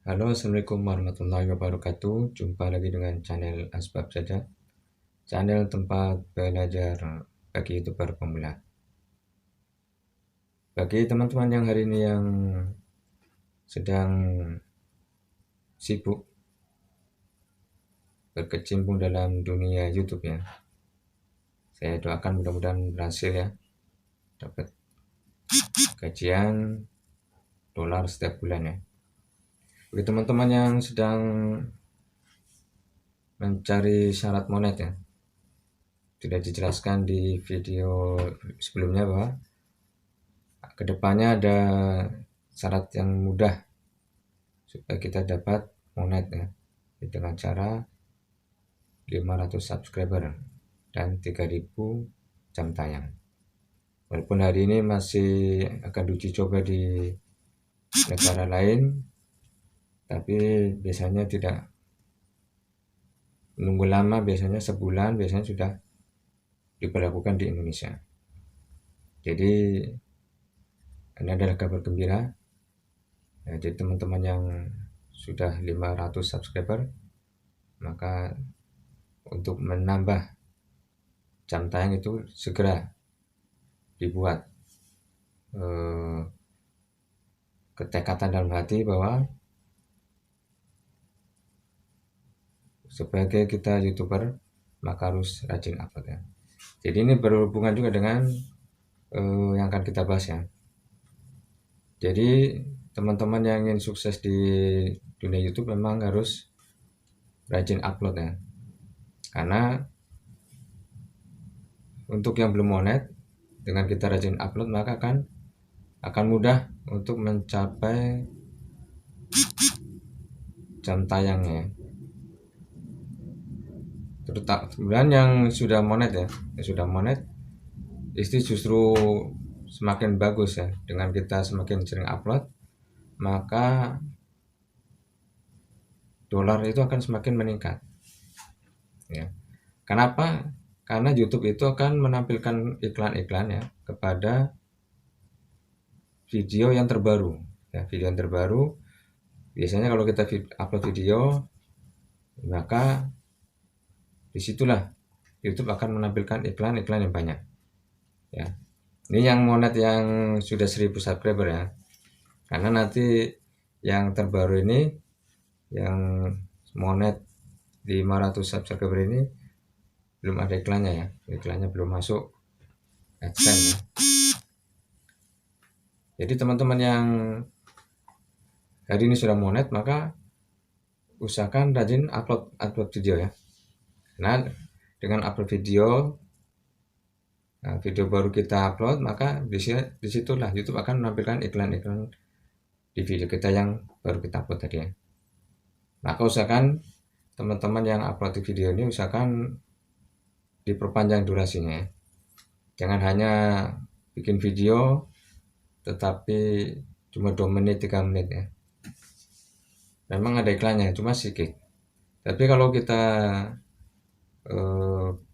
Halo, Assalamualaikum warahmatullahi wabarakatuh. Jumpa lagi dengan channel Asbab Saja, channel tempat belajar bagi YouTuber pemula. Bagi teman-teman yang hari ini yang sedang sibuk berkecimpung dalam dunia YouTube ya, saya doakan mudah-mudahan berhasil ya, dapat gajian dolar setiap bulan ya. Bagi teman-teman yang sedang mencari syarat monet ya, sudah dijelaskan di video sebelumnya bahwa kedepannya ada syarat yang mudah supaya kita dapat monet ya, dengan cara 500 subscriber dan 3000 jam tayang. Walaupun hari ini masih akan diuji coba di negara lain, tapi biasanya tidak menunggu lama, biasanya sebulan biasanya sudah diberlakukan di Indonesia. Jadi ini adalah kabar gembira ya, jadi teman-teman yang sudah 500 subscriber, maka untuk menambah jam tayang itu segera dibuat ketekatan dalam hati bahwa sebagai kita YouTuber maka harus rajin upload ya. Jadi ini berhubungan juga dengan yang akan kita bahas ya. Jadi teman-teman yang ingin sukses di dunia YouTube memang harus rajin upload ya. Karena untuk yang belum monet, dengan kita rajin upload maka akan mudah untuk mencapai jam tayangnya. Kemudian yang sudah monet ya, yang sudah monet itu justru semakin bagus ya. Dengan kita semakin sering upload, maka dolar itu akan semakin meningkat ya. Kenapa? Karena YouTube itu akan menampilkan iklan-iklan ya kepada video yang terbaru ya. Video yang terbaru biasanya kalau kita upload video, maka disitulah YouTube akan menampilkan iklan-iklan yang banyak ya. Ini yang monet yang sudah 1000 subscriber ya, karena nanti yang terbaru ini yang monet 500 subscriber ini belum ada iklannya ya, iklannya belum masuk AdSense ya. Jadi teman-teman yang hari ini sudah monet maka usahakan rajin upload video ya. Nah, dengan upload video, video baru kita upload, maka disitulah YouTube akan menampilkan iklan-iklan di video kita yang baru kita upload tadi ya. Maka usahakan teman-teman yang upload video ini usahakan diperpanjang durasinya ya. Jangan hanya bikin video tetapi cuma 2 menit 3 menit ya. Memang ada iklannya cuma sedikit. Tapi kalau kita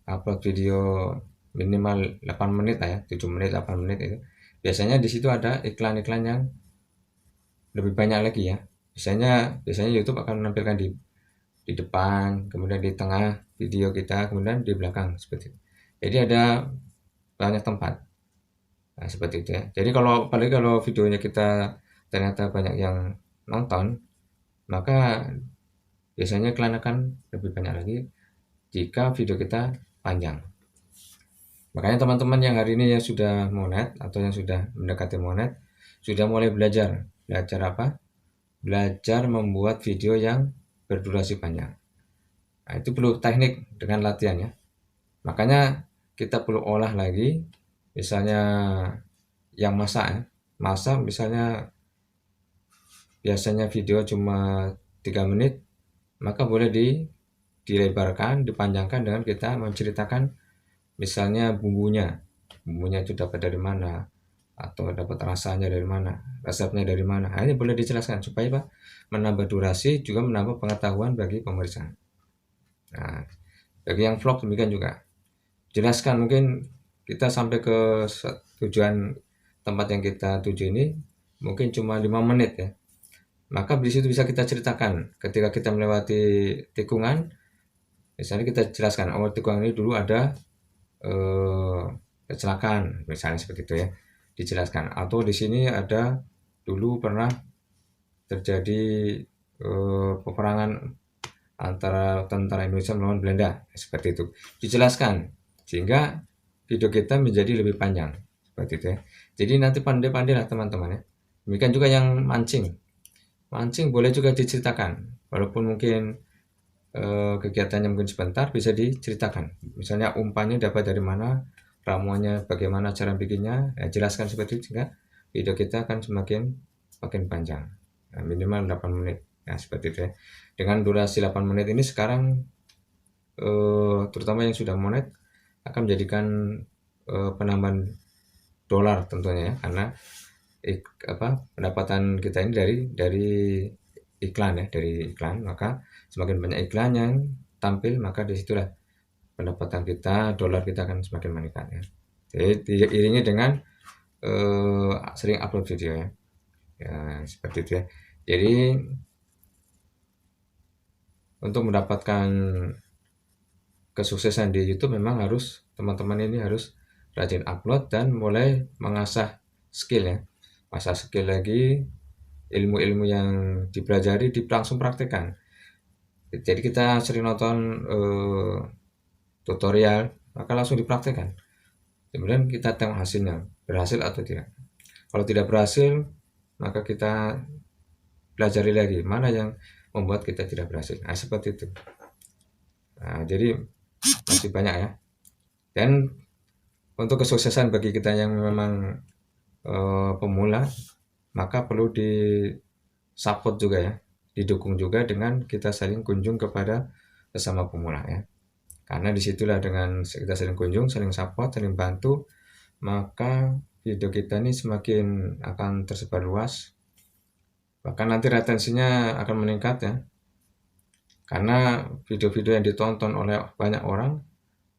upload video minimal 8 menit lah ya, 7 menit 8 menit itu biasanya di situ ada iklan-iklan yang lebih banyak lagi ya. Biasanya YouTube akan menampilkan di depan, kemudian di tengah video kita, kemudian di belakang seperti itu. Jadi ada banyak tempat. Nah, seperti itu ya. Jadi apalagi kalau videonya kita ternyata banyak yang nonton, maka biasanya iklan akan lebih banyak lagi jika video kita panjang. Makanya teman-teman yang hari ini yang sudah monet atau yang sudah mendekati monet sudah mulai belajar apa? Belajar membuat video yang berdurasi panjang. Nah, itu perlu teknik dengan latihan ya. Makanya kita perlu olah lagi, misalnya yang masak ya. Masak misalnya biasanya video cuma 3 menit, maka boleh dilebarkan, dipanjangkan dengan kita menceritakan misalnya bumbunya itu dapat dari mana, atau dapat rasanya dari mana, resepnya dari mana. Nah, ini boleh dijelaskan supaya Pak, menambah durasi juga menambah pengetahuan bagi pemirsa. Nah, bagi yang vlog demikian juga. Jelaskan mungkin kita sampai ke tujuan tempat yang kita tuju ini mungkin cuma 5 menit ya. maka di situ bisa kita ceritakan ketika kita melewati tikungan, misalnya kita jelaskan, oh tikungan ini dulu ada eh, kecelakaan, misalnya seperti itu ya, dijelaskan. Atau di sini ada dulu pernah terjadi peperangan antara tentara Indonesia melawan Belanda, seperti itu. Dijelaskan sehingga video kita menjadi lebih panjang, seperti itu ya. Jadi nanti pandai-pandailah teman-teman ya. Demikian juga yang mancing. Mancing boleh juga diceritakan, walaupun mungkin kegiatannya mungkin sebentar, bisa diceritakan. Misalnya umpannya dapat dari mana, ramuannya bagaimana cara bikinnya, ya, jelaskan seperti itu sehingga video kita akan semakin makin panjang. Nah, minimal 8 menit. Nah, seperti itu ya. Dengan durasi 8 menit ini sekarang terutama yang sudah monet akan menjadikan penambahan dolar tentunya ya, karena pendapatan kita ini dari iklan ya, dari iklan. Maka semakin banyak iklan yang tampil, maka disitulah pendapatan kita, dolar kita akan semakin meningkat ya. Jadi diiringi dengan sering upload video ya. Ya, seperti itu ya. Jadi untuk mendapatkan kesuksesan di YouTube memang harus teman-teman ini harus rajin upload dan mulai mengasah skill ya. Mengasah skill lagi, ilmu-ilmu yang dipelajari langsung praktekkan. Jadi kita sering nonton tutorial, maka langsung dipraktekkan. Kemudian kita tengok hasilnya, berhasil atau tidak. Kalau tidak berhasil, maka kita pelajari lagi mana yang membuat kita tidak berhasil. Nah, seperti itu. Nah, jadi masih banyak ya. Dan untuk kesuksesan bagi kita yang memang pemula, maka perlu di support juga ya, didukung juga dengan kita saling kunjung kepada sesama pemula ya. Karena disitulah dengan kita saling kunjung, saling support, saling bantu, maka video kita ini semakin akan tersebar luas. Bahkan nanti retensinya akan meningkat ya. Karena video-video yang ditonton oleh banyak orang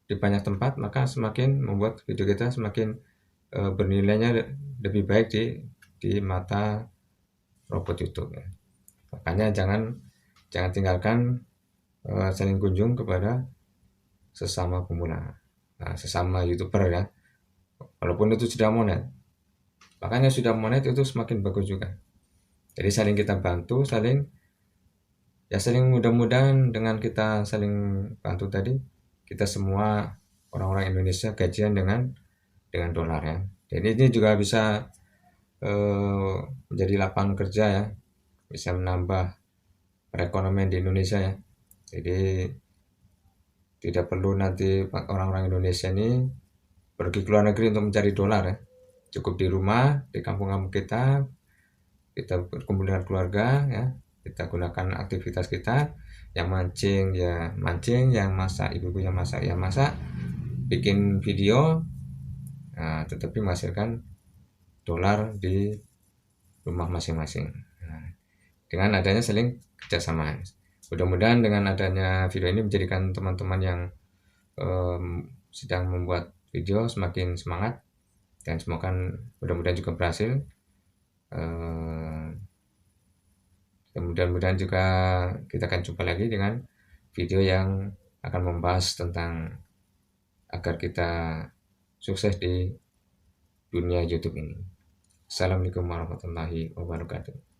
di banyak tempat, maka semakin membuat video kita semakin bernilainya lebih baik di mata robot YouTube ya. Makanya jangan tinggalkan saling kunjung kepada sesama pemula, sesama YouTuber ya. Walaupun itu sudah monet, makanya sudah monet itu semakin bagus juga. Jadi saling kita bantu, saling mudah-mudahan dengan kita saling bantu tadi, kita semua orang-orang Indonesia gajian dengan dolar ya. Jadi ini juga bisa menjadi lapangan kerja ya, bisa menambah perekonomian di Indonesia ya. Jadi tidak perlu nanti orang-orang Indonesia ini pergi ke luar negeri untuk mencari dolar ya. Cukup di rumah, di kampung-kampung kita berkumpul dengan keluarga ya. Kita gunakan aktivitas kita, yang mancing ya mancing, yang masak ibu-ibu yang masak ya masak, bikin video, tetapi menghasilkan dolar di rumah masing-masing. Nah, dengan adanya saling kerjasama. Mudah-mudahan dengan adanya video ini menjadikan teman-teman yang sedang membuat video semakin semangat, dan semoga mudah-mudahan juga berhasil. Mudah-mudahan juga kita akan jumpa lagi dengan video yang akan membahas tentang agar kita sukses di dunia YouTube ini. Assalamualaikum warahmatullahi wabarakatuh.